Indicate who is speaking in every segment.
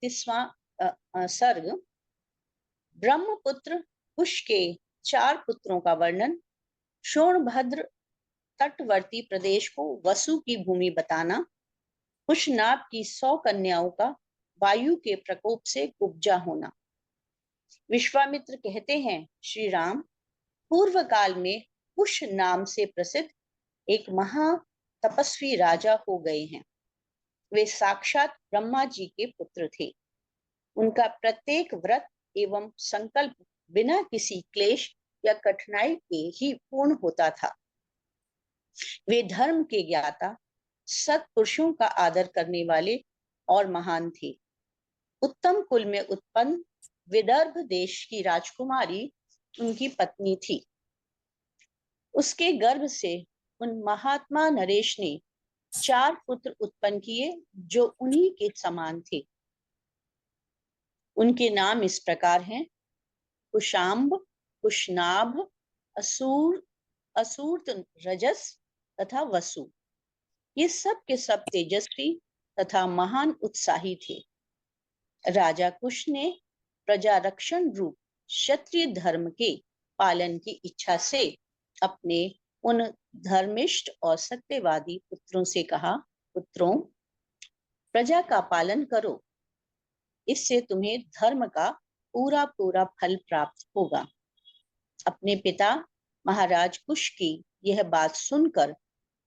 Speaker 1: 32वां सर्ग। ब्रह्मपुत्र कुश के 4 पुत्रों का वर्णन। शोणभद्र तटवर्ती प्रदेश को वसु की भूमि बताना। कुशनाभ की 100 कन्याओं का वायु के प्रकोप से कुब्जा होना। विश्वामित्र कहते हैं, श्री राम पूर्व काल में कुश नाम से प्रसिद्ध एक महा तपस्वी राजा हो गए हैं। वे साक्षात ब्रह्मा जी के पुत्र थे। उनका प्रत्येक व्रत एवं संकल्प बिना किसी क्लेश या कठिनाई के ही पूर्ण होता था। वे धर्म के ज्ञाता, सत्पुरुषों का आदर करने वाले और महान थे। उत्तम कुल में उत्पन्न विदर्भ देश की राजकुमारी उनकी पत्नी थी। उसके गर्भ से उन महात्मा नरेश ने 4 पुत्र उत्पन्न किए जो उन्हीं के समान थे। उनके नाम इस प्रकार हैं: कुशाम्ब, कुशनाभ, असूर्त रजस तथा वसु। ये सब के सब तेजस्वी तथा महान उत्साही थे। राजा कुश ने प्रजा रक्षण रूप क्षत्रिय धर्म के पालन की इच्छा से अपने उन धर्मिष्ठ और सत्यवादी पुत्रों से कहा, पुत्रों, प्रजा का पालन करो, इससे तुम्हें धर्म का पूरा पूरा फल प्राप्त होगा। अपने पिता महाराज कुश की यह बात सुनकर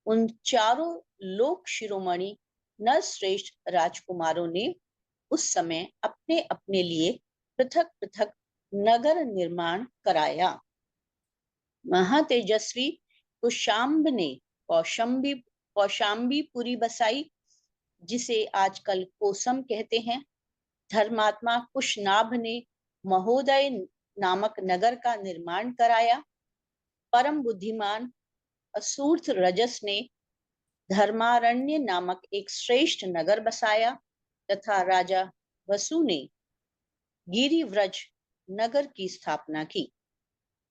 Speaker 1: उन चारों लोक शिरोमणि नरश्रेष्ठ राजकुमारों ने उस समय अपने अपने लिए पृथक पृथक नगर निर्माण कराया। महातेजस्वी कुशाम्ब ने कौशाम्बीपुरी बसाई, जिसे आजकल कोसम कहते हैं। धर्मात्मा कुशनाभ ने महोदय नामक नगर का निर्माण कराया। परम बुद्धिमान असूर्थ रजस ने धर्मारण्य नामक एक श्रेष्ठ नगर बसाया तथा राजा वसु ने गिरिव्रज नगर की स्थापना की।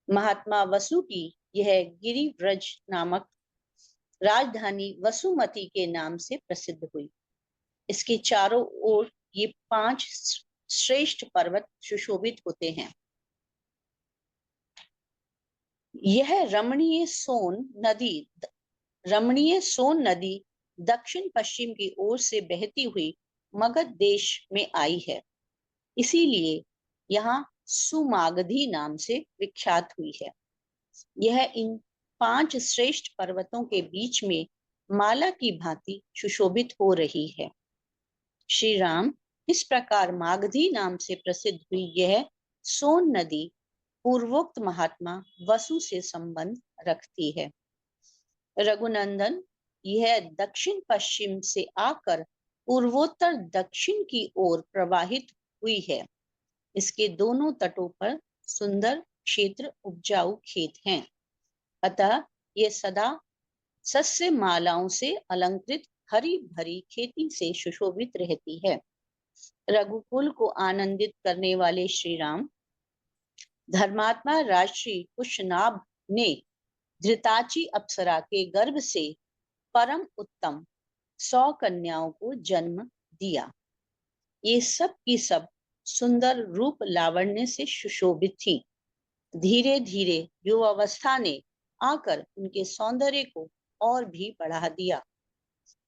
Speaker 1: महात्मा वसु की यह गिरिव्रज नामक राजधानी वसुमती के नाम से प्रसिद्ध हुई। इसके चारों ओर ये 5 श्रेष्ठ पर्वत सुशोभित होते हैं। यह रमणीय सोन नदी दक्षिण पश्चिम की ओर से बहती हुई मगध देश में आई है। इसीलिए यहाँ सुमागधी नाम से विख्यात हुई है। यह इन 5 श्रेष्ठ पर्वतों के बीच में माला की भांति सुशोभित हो रही है। श्री राम, इस प्रकार मागधी नाम से प्रसिद्ध हुई यह सोन नदी पूर्वोक्त महात्मा वसु से संबंध रखती है। रघुनंदन, यह दक्षिण पश्चिम से आकर पूर्वोत्तर दक्षिण की ओर प्रवाहित हुई है। इसके दोनों तटों पर सुंदर क्षेत्र उपजाऊ खेत हैं। अतः ये सदा सस्य मालाओं से अलंकृत हरी भरी खेती से सुशोभित रहती है। रघुकुल को आनंदित करने वाले श्री राम, धर्मात्मा राजश्री कुशनाभ ने धृताची अप्सरा के गर्भ से परम उत्तम 100 कन्याओं को जन्म दिया। ये सब की सब सुंदर रूप लावण्य से सुशोभित थी। धीरे धीरे युवावस्था ने आकर उनके सौंदर्य को और भी बढ़ा दिया।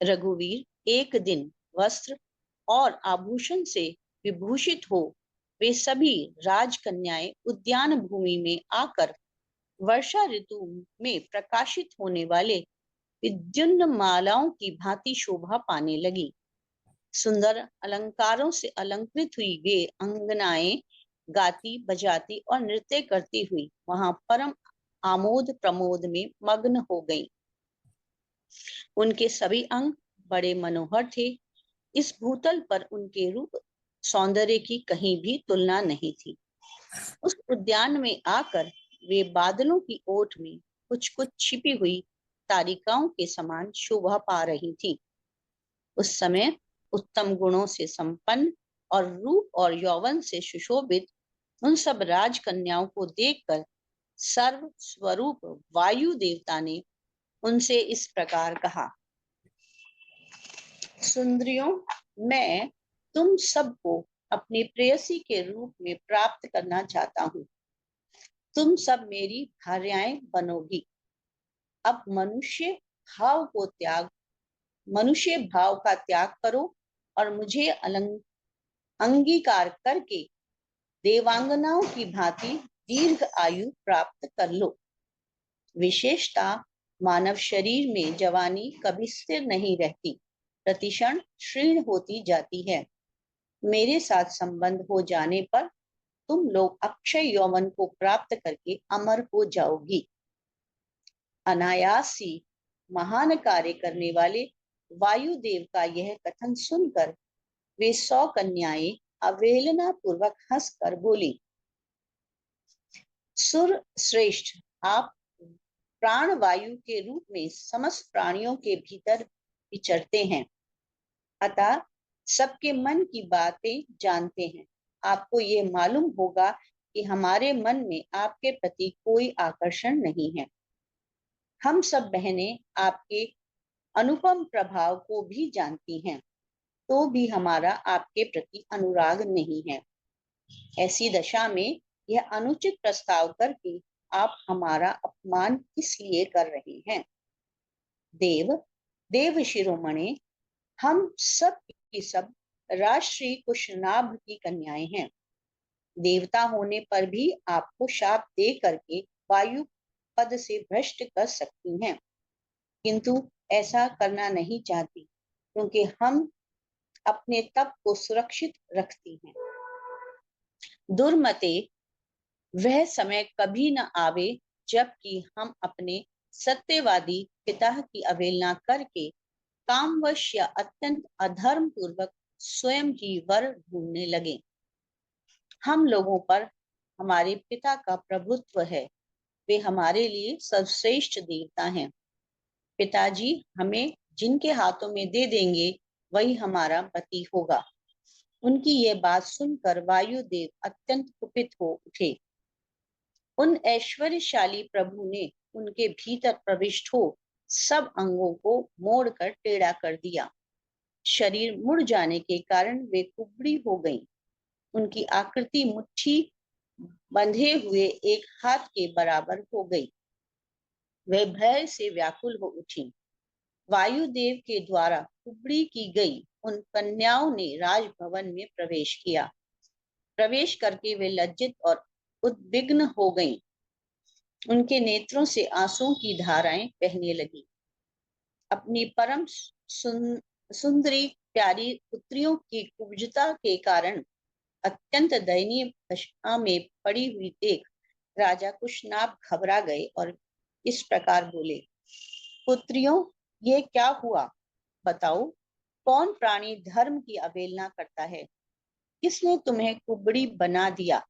Speaker 1: रघुवीर एक दिन वस्त्र और आभूषण से विभूषित हो वे सभी राजकन्याएं उद्यान भूमि में आकर वर्षा ऋतु में प्रकाशित होने वाले विद्युन्न मालाओं की भांति शोभा पाने लगी। सुंदर अलंकारों से अलंकृत हुई वे अंगनाएं गाती बजाती और नृत्य करती हुई वहां परम आमोद प्रमोद में मग्न हो गईं। उनके सभी अंग बड़े मनोहर थे। इस भूतल पर उनके रूप सौंदर्य की कहीं भी तुलना नहीं थी। उस उद्यान में आकर वे बादलों की ओट में कुछ कुछ छिपी हुई तारिकाओं के समान शोभा पा रही थी। उस समय उत्तम गुणों से संपन्न और रूप और यौवन से सुशोभित उन सब राजकन्याओं को देखकर सर्व स्वरूप वायु देवता ने उनसे इस प्रकार कहा, सुंदरियों, मैं तुम सबको अपनी प्रेयसी के रूप में प्राप्त करना चाहता हूँ। तुम सब मेरी भार्याएं बनोगी। अब मनुष्य भाव का त्याग करो और मुझे अंगीकार करके देवांगनाओं की भांति दीर्घ आयु प्राप्त कर लो। विशेषता मानव शरीर में जवानी कभी स्थिर नहीं रहती, प्रतिक्षण क्षीण होती जाती है। मेरे साथ संबंध हो जाने पर तुम लोग अक्षय यौवन को प्राप्त करके अमर हो जाओगी। अनायास ही महान कार्य करने वाले वायुदेव का यह कथन सुनकर वे 100 कन्याएं अवहेलना पूर्वक हंसकर बोली, सुर श्रेष्ठ, आप प्राण वायु के रूप में समस्त प्राणियों के भीतर विचरते हैं, अतः सबके मन की बातें जानते हैं। आपको ये मालूम होगा कि हमारे मन में आपके प्रति कोई आकर्षण नहीं है। हम सब बहनें आपके अनुपम प्रभाव को भी जानती हैं, तो भी हमारा आपके प्रति अनुराग नहीं है। ऐसी दशा में यह अनुचित प्रस्ताव करके आप हमारा अपमान किस लिए कर रहे हैं? देव शिरोमणि, हम सब की सब राजश्री कुशनाभ की कन्याएं हैं। देवता होने पर भी आपको शाप दे करके वायु पद से भ्रष्ट कर सकती हैं, किंतु ऐसा करना नहीं चाहती, क्योंकि हम अपने तप को सुरक्षित रखती हैं। दुर्मते, वह समय कभी न आवे जबकि हम अपने सत्यवादी पिता की अवहेलना करके कामवश या अत्यंत अधर्म पूर्वक स्वयं ही वर ढूंढने लगे। हम लोगों पर हमारे पिता का प्रभुत्व है, वे हमारे लिए सर्वश्रेष्ठ देवता हैं। पिताजी हमें जिनके हाथों में दे देंगे वही हमारा पति होगा। उनकी यह बात सुनकर वायुदेव अत्यंत कुपित हो उठे। उन ऐश्वर्यशाली प्रभु ने उनके भीतर प्रविष्ट हो सब अंगों को मोड़कर टेढ़ा कर दिया। शरीर मुड़ जाने के कारण वे कुबड़ी हो गईं। उनकी आकृति मुट्ठी बंधे हुए एक हाथ के बराबर हो गई। वे भय से व्याकुल हो उठी। वायुदेव के द्वारा कुबड़ी की गई उन कन्याओं ने राजभवन में प्रवेश किया। प्रवेश करके वे लज्जित और उद्विग्न हो गईं। उनके नेत्रों से आंसुओं की धाराएं बहने लगी। अपनी परम सुंदरी प्यारी पुत्रियों की कुब्जता के कारण अत्यंत दयनीय दशा में पड़ी हुई देख राजा कुशनाभ घबरा गए और इस प्रकार बोले, पुत्रियों, ये क्या हुआ? बताओ, कौन प्राणी धर्म की अवहेलना करता है? किसने तुम्हें कुबड़ी बना दिया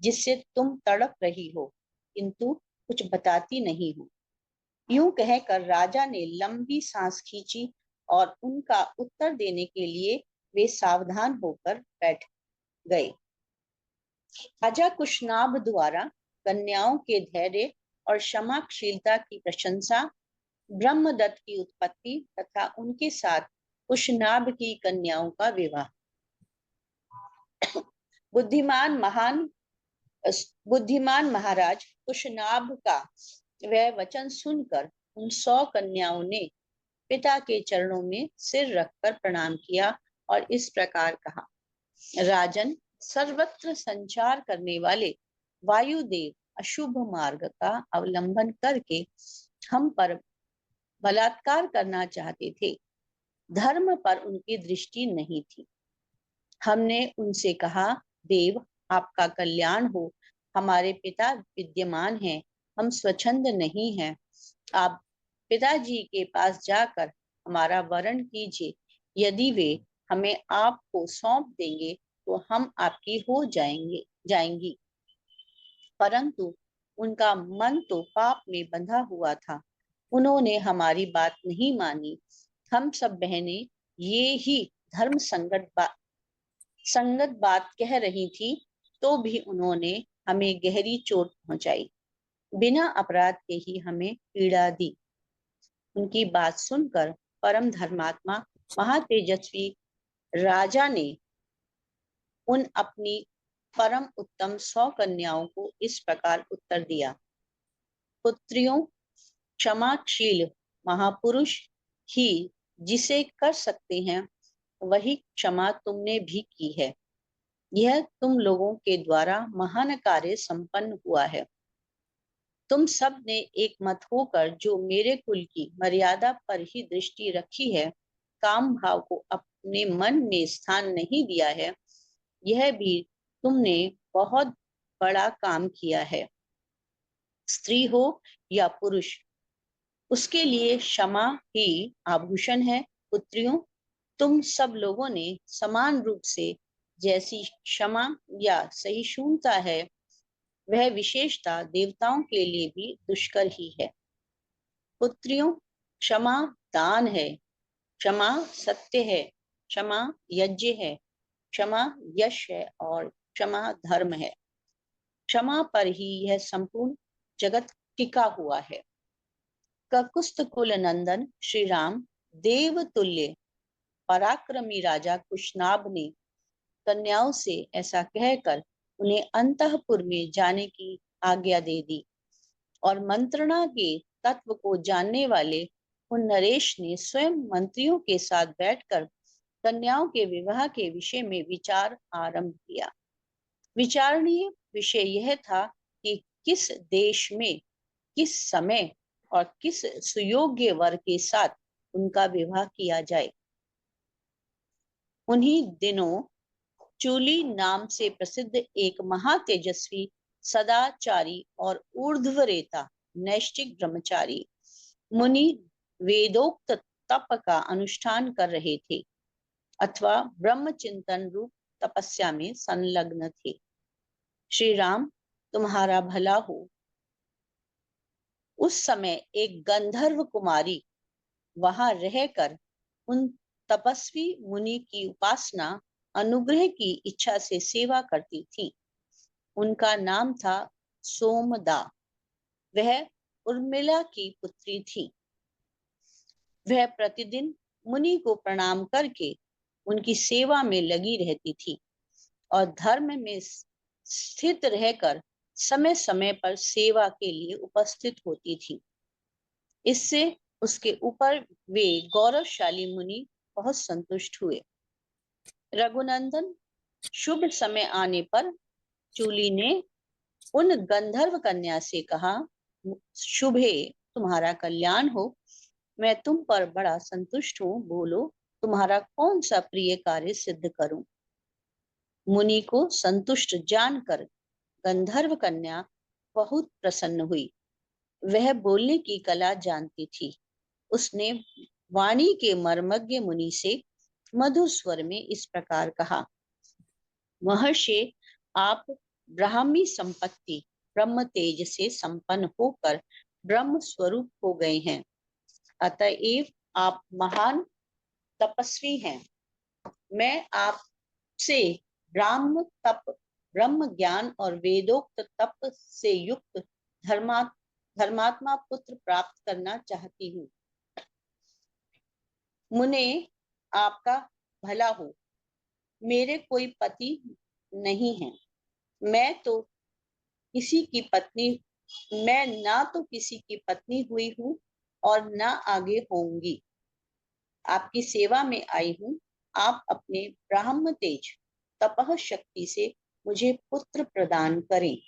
Speaker 1: जिससे तुम तड़प रही हो, किंतु कुछ बताती नहीं हो? यूं कहकर राजा ने लंबी सांस खींची और उनका उत्तर देने के लिए वे सावधान होकर बैठ गए। राजा कुशनाभ द्वारा कन्याओं के धैर्य और क्षमाशीलता की प्रशंसा, ब्रह्मदत्त की उत्पत्ति तथा उनके साथ कुशनाभ की कन्याओं का विवाह। बुद्धिमान महाराज कुशनाभ का वह वचन सुनकर उन 100 कन्याओं ने पिता के चरणों में सिर रखकर प्रणाम किया और इस प्रकार कहा, राजन, सर्वत्र संचार करने वाले वायुदेव अशुभ मार्ग का अवलंबन करके हम पर बलात्कार करना चाहते थे। धर्म पर उनकी दृष्टि नहीं थी। हमने उनसे कहा, देव, आपका कल्याण हो, हमारे पिता विद्यमान हैं, हम स्वच्छंद नहीं हैं। आप पिताजी के पास जाकर हमारा वरण कीजिए। यदि वे हमें आपको सौंप देंगे तो हम आपकी हो जाएंगी। परंतु उनका मन तो पाप में बंधा हुआ था। उन्होंने हमारी बात नहीं मानी। हम सब बहनें ये ही धर्म संगत बात कह रही थी, तो भी उन्होंने हमें गहरी चोट पहुंचाई, बिना अपराध के ही हमें पीड़ा दी। उनकी बात सुनकर परम धर्मात्मा महातेजस्वी राजा ने उन अपनी परम उत्तम 100 कन्याओं को इस प्रकार उत्तर दिया। पुत्रियों, क्षमाशील महापुरुष ही जिसे कर सकते हैं, वही क्षमा तुमने भी की है। यह तुम लोगों के द्वारा महान कार्य संपन्न हुआ है। तुम सब ने एक मत होकर जो मेरे कुल की मर्यादा पर ही दृष्टि रखी है, काम भाव को अपने मन में स्थान नहीं दिया है, यह भी तुमने बहुत बड़ा काम किया है। स्त्री हो या पुरुष, उसके लिए क्षमा ही आभूषण है। पुत्रियों, तुम सब लोगों ने समान रूप से जैसी क्षमा या सहिष्णुता है, वह विशेषता देवताओं के लिए भी दुष्कर ही है। पुत्रियों, क्षमा दान है, क्षमा सत्य है, क्षमा यज्ञ है, क्षमा यश है और क्षमा धर्म है। क्षमा पर ही यह संपूर्ण जगत टिका हुआ है। ककुस्त कुल नंदन श्री राम, देव तुल्य पराक्रमी राजा कुशनाभ ने कन्याओं से ऐसा कहकर उन्हें अंतःपुर में जाने की आज्ञा दे दी, और मंत्रणा के तत्व को जानने वाले उन नरेश ने स्वयं मंत्रियों के साथ बैठकर कन्याओं के विवाह के विषय में विचार आरंभ किया। विचारणीय विषय यह था कि किस देश में, किस समय और किस सुयोग्य वर के साथ उनका विवाह किया जाए। उन्हीं दिनों चूली नाम से प्रसिद्ध एक महातेजस्वी, सदाचारी और ऊर्ध्वरेता नैष्ठिक ब्रह्मचारी मुनि वेदोक्त तप का अनुष्ठान कर रहे थे अथवा ब्रह्म चिंतन रूप तपस्या में संलग्न थे। श्री राम, तुम्हारा भला हो। उस समय एक गंधर्व कुमारी वहां रहकर उन तपस्वी मुनि की उपासना, अनुग्रह की इच्छा से सेवा करती थी। उनका नाम था सोमदा। वह उर्मिला की पुत्री थी। वह प्रतिदिन मुनि को प्रणाम करके उनकी सेवा में लगी रहती थी और धर्म में स्थित रहकर समय समय पर सेवा के लिए उपस्थित होती थी। इससे उसके ऊपर वे गौरवशाली मुनि बहुत संतुष्ट हुए। रघुनंदन, शुभ समय आने पर चूली ने उन गंधर्व कन्या से कहा, शुभे, तुम्हारा कल्याण हो। मैं तुम पर बड़ा संतुष्ट हूँ। बोलो, तुम्हारा कौन सा प्रिय कार्य सिद्ध करूं। मुनि को संतुष्ट जानकर गंधर्व कन्या बहुत प्रसन्न हुई। वह बोलने की कला जानती थी। उसने वाणी के मर्मज्ञ मुनि से मधुर स्वर में इस प्रकार कहा, महर्षि, आप ब्राह्मी संपत्ति ब्रह्म तेज से संपन्न होकर ब्रह्म स्वरूप हो गए हैं। अतएव आप महान तपस्वी हैं। मैं आपसे ब्रह्म ज्ञान और वेदोक्त तप से युक्त धर्मात्मा पुत्र प्राप्त करना चाहती हूँ। मुने, आपका भला हो। मेरे कोई पति नहीं है। मैं ना तो किसी की पत्नी हुई हूँ और ना आगे होंगी। आपकी सेवा में आई हूँ। आप अपने ब्राह्म तेज तपह शक्ति से मुझे पुत्र प्रदान करें।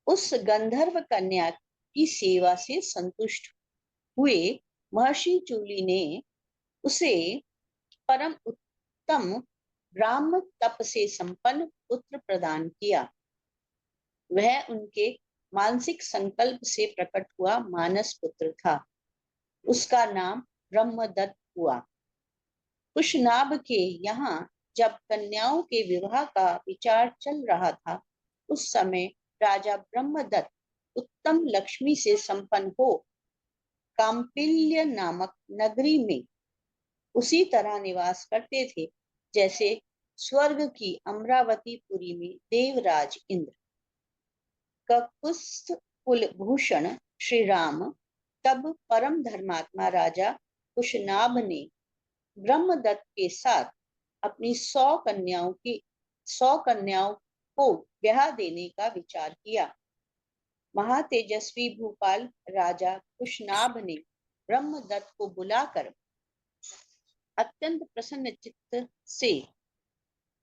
Speaker 1: उस गंधर्व कन्या की सेवा से संतुष्ट हुए महर्षि चूली ने उसे परम उत्तम ब्राह्म तप से संपन्न पुत्र प्रदान किया। वह उनके मानसिक संकल्प से प्रकट हुआ मानस पुत्र था। उसका नाम ब्रह्मदत्त हुआ। कुशनाभ के यहाँ जब कन्याओं के विवाह का विचार चल रहा था, उस समय राजा ब्रह्मदत्त उत्तम लक्ष्मी से संपन्न हो काम्पिल्य नामक नगरी में उसी तरह निवास करते थे जैसे स्वर्ग की अमरावतीपुरी में देवराज इंद्र। ककुस्थ कुलभूषण श्री राम तब परम धर्मात्मा राजा कुशनाभ ने ब्रह्मदत्त के साथ अपनी 100 कन्याओं को ब्याह देने का विचार किया। महातेजस्वी भूपाल राजा कुशनाभ ने ब्रह्मदत्त को बुलाकर अत्यंत प्रसन्न चित्त से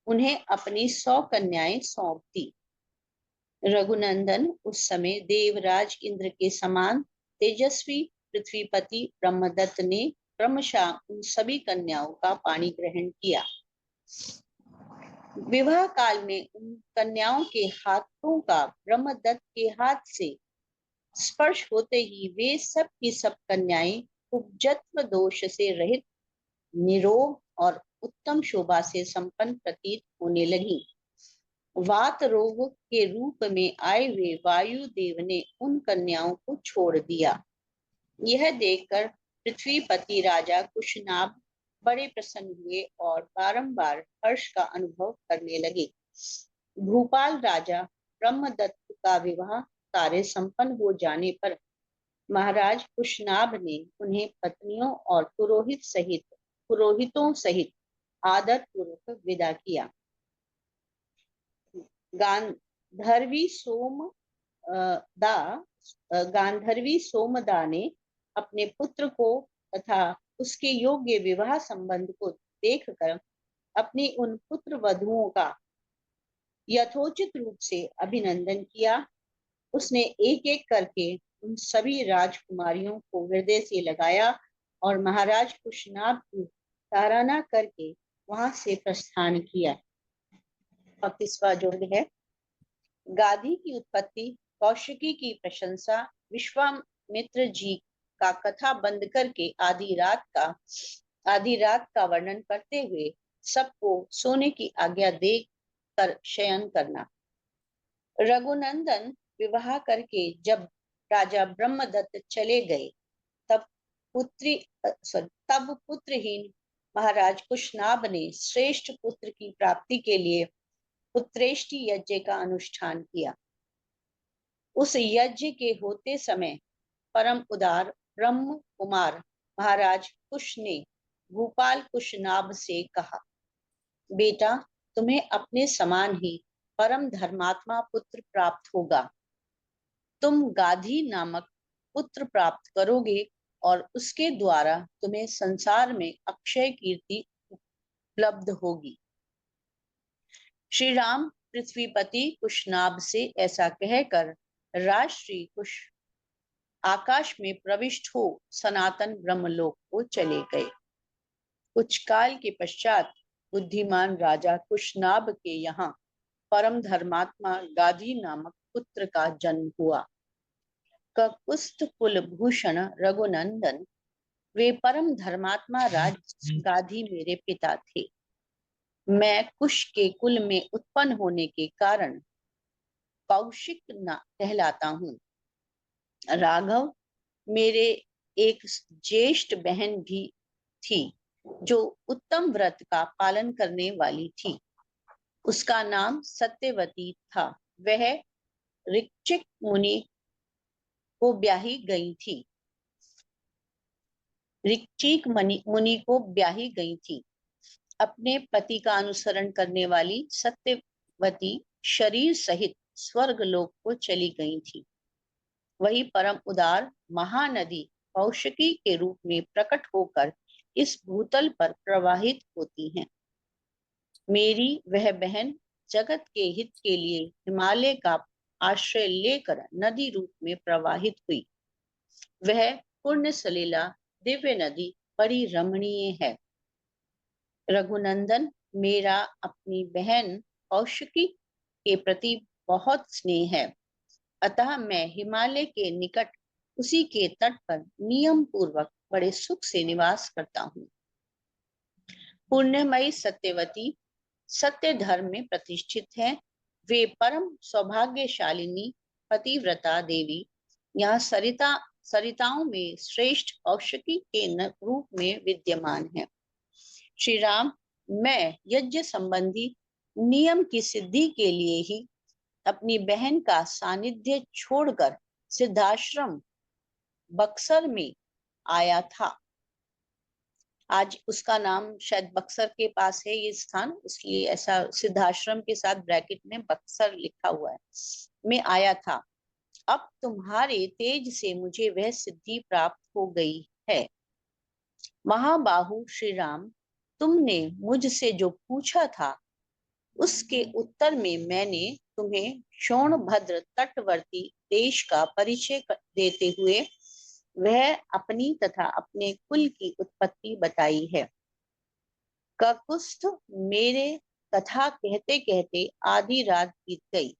Speaker 1: उन्हें अपनी 100 कन्याएं सौंप दी। रघुनंदन उस समय देवराज इंद्र के समान तेजस्वी पृथ्वीपति ब्रह्मदत्त ने क्रमशः उन सभी कन्याओं का पाणी ग्रहण किया। विवाह काल में उन कन्याओं के हाथों का ब्रह्मदत्त के हाथ से स्पर्श होते ही वे सब की सब कन्याएं उपजत्व दोष से रहित, निरोग और उत्तम शोभा से संपन्न प्रतीत होने लगी। वात रोग के रूप में आए हुए वायुदेव ने उन कन्याओं को छोड़ दिया। यह देखकर पृथ्वीपति राजा कुशनाभ बड़े प्रसन्न हुए और बारंबार हर्ष का अनुभव करने लगे। भूपाल राजा ब्रह्मदत्त का विवाह कार्य संपन्न हो जाने पर महाराज कुशनाभ ने उन्हें पत्नियों और पुरोहितों सहित आदर पूर्वक विदा किया। गांधर्वी सोमदा ने अपने पुत्र को तथा उसके योग्य विवाह संबंध को देखकर अपनी उन पुत्र वधुओं का यथोचित रूप से अभिनंदन किया। उसने एक एक करके उन सभी राजकुमारियों को हृदय से लगाया और महाराज कुशनाभ की सराहना करके वहां से प्रस्थान किया। 35वां जोड़ है। गादी की उत्पत्ति, कौशिकी की प्रशंसा, विश्वामित्र जी का कथा बंद करके आधी रात का वर्णन करते हुए सबको सोने की आज्ञा दे कर शयन करना। रघुनंदन विवाह करके जब राजा ब्रह्मदत्त चले गए तब पुत्रहीन महाराज कुशनाभ ने श्रेष्ठ पुत्र की प्राप्ति के लिए पुत्रेष्टि यज्ञ का अनुष्ठान किया। उस यज्ञ के होते समय परम उदार ब्रह्म कुमार महाराज कुश ने भूपाल कुशनाभ से कहा, बेटा, तुम्हें अपने समान ही परम धर्मात्मा पुत्र प्राप्त होगा। तुम गाधी नामक पुत्र प्राप्त करोगे और उसके द्वारा तुम्हें संसार में अक्षय कीर्ति उपलब्ध होगी। श्री राम पृथ्वीपति कुशनाभ से ऐसा कहकर राजश्री कुश आकाश में प्रविष्ट हो सनातन ब्रह्मलोक को चले गए। कुछ काल के पश्चात बुद्धिमान राजा कुशनाभ के यहाँ परम धर्मात्मा गाधी नामक पुत्र का जन्म हुआ। ककुस्थ कुल भूषण रघुनंदन, वे परम धर्मात्मा राज गाधी मेरे पिता थे। मैं कुश के कुल में उत्पन्न होने के कारण कौशिक कहलाता हूँ। राघव मेरे एक ज्येष्ठ बहन भी थी जो उत्तम व्रत का पालन करने वाली थी। उसका नाम सत्यवती था। वह ऋक्षिक मुनि को ब्याही गई थी। मुनि को ब्याही गई थी। अपने पति का अनुसरण करने वाली सत्यवती शरीर सहित स्वर्ग लोक को चली गई थी। वही परम उदार महानदी कौशिकी के रूप में प्रकट होकर इस भूतल पर प्रवाहित होती हैं। मेरी वह बहन जगत के हित के लिए हिमालय का आश्रय लेकर नदी रूप में प्रवाहित हुई। वह पुण्य सलीला दिव्य नदी बड़ी रमणीय है। रघुनंदन, मेरा अपनी बहन कौशिकी के प्रति बहुत स्नेह है, अतः मैं हिमालय के निकट उसी के तट पर नियम पूर्वक बड़े सुख से निवास करता हूँ। पुण्यमयी सत्यवती सत्य धर्म में प्रतिष्ठित है। वे परम सौभाग्यशालिनी पतिव्रता देवी यहाँ सरिताओं में श्रेष्ठ कौशिकी के रूप में विद्यमान है। श्री राम, मैं यज्ञ संबंधी नियम की सिद्धि के लिए ही अपनी बहन का सानिध्य छोड़कर सिद्धाश्रम बक्सर में आया था। आज उसका नाम शायद बक्सर के पास है ये स्थान, इसलिए ऐसा सिद्धाश्रम के साथ ब्रैकेट में बक्सर लिखा हुआ है, में आया था। अब तुम्हारे तेज से मुझे वह सिद्धि प्राप्त हो गई है। महाबाहु श्री राम, तुमने मुझसे जो पूछा था उसके उत्तर में मैंने तुम्हें सोनभद्र तटवर्ती देश का परिचय देते हुए वह अपनी तथा अपने कुल की उत्पत्ति बताई है। ककुस्थ मेरे कथा कहते कहते आधी रात बीत गई।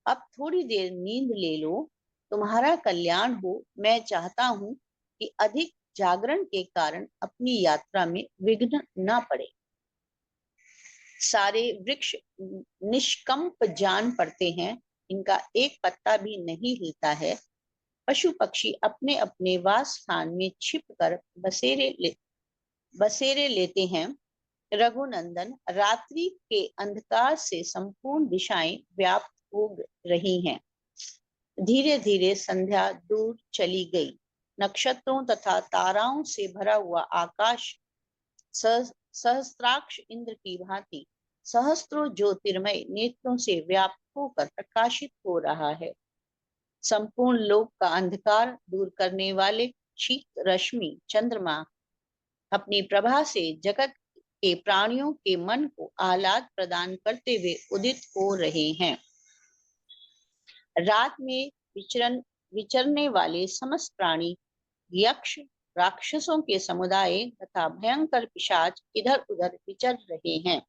Speaker 1: अब थोड़ी देर नींद ले लो, तुम्हारा कल्याण हो। मैं चाहता हूं कि अधिक जागरण के कारण अपनी यात्रा में विघ्न न पड़े। सारे वृक्ष निष्कंप जान पड़ते हैं, इनका एक पत्ता भी नहीं हिलता है। पशु पक्षी अपने अपने वास स्थान में छिपकर बसेरे लेते हैं। रघुनंदन, रात्रि के अंधकार से संपूर्ण दिशाएं व्याप्त हो रही हैं। धीरे धीरे संध्या दूर चली गई। नक्षत्रों तथा ताराओं से भरा हुआ आकाश सहस्त्राक्ष इंद्र की भांति सहस्त्रों ज्योतिर्मय नेत्रों से व्याप्त होकर प्रकाशित हो रहा है। संपूर्ण लोक का अंधकार दूर करने वाले शीत रश्मि चंद्रमा अपनी प्रभा से जगत के प्राणियों के मन को आह्लाद प्रदान करते हुए उदित हो रहे हैं। रात में विचरने वाले समस्त प्राणी, यक्ष राक्षसों के समुदाय तथा भयंकर पिशाच इधर उधर विचर रहे हैं।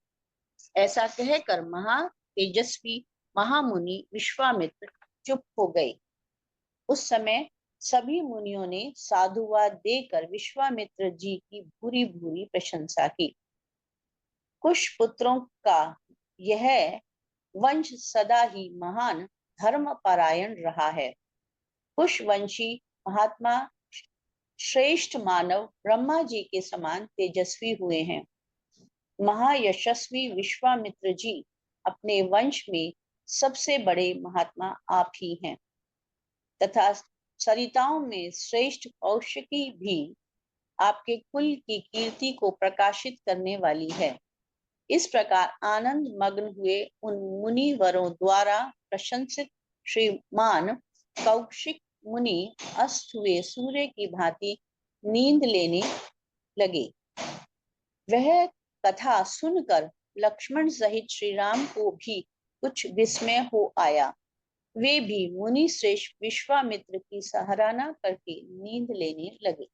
Speaker 1: ऐसा कहकर महा तेजस्वी महामुनि विश्वामित्र चुप हो गए। उस समय सभी मुनियों ने साधुवाद देकर विश्वामित्र जी की भूरी भूरी प्रशंसा की। कुश पुत्रों का यह वंश सदा ही महान धर्म परायण रहा है। कुशवंशी महात्मा श्रेष्ठ मानव ब्रह्मा जी के समान तेजस्वी हुए हैं। महायशस्वी विश्वामित्र जी अपने वंश में सबसे बड़े महात्मा आप ही हैं तथा सरिताओं में श्रेष्ठ कौशिकी भी आपके कुल की कीर्ति को प्रकाशित करने वाली है। इस प्रकार आनंद मग्न हुए उन मुनिवरों द्वारा प्रशंसित श्रीमान कौशिक मुनि अस्त हुए सूर्य की भांति नींद लेने लगे। वह कथा सुनकर लक्ष्मण सहित श्री राम को भी कुछ विस्मय हो आया। वे भी मुनि श्रेष्ठ विश्वामित्र की सराहना करके नींद लेने लगे।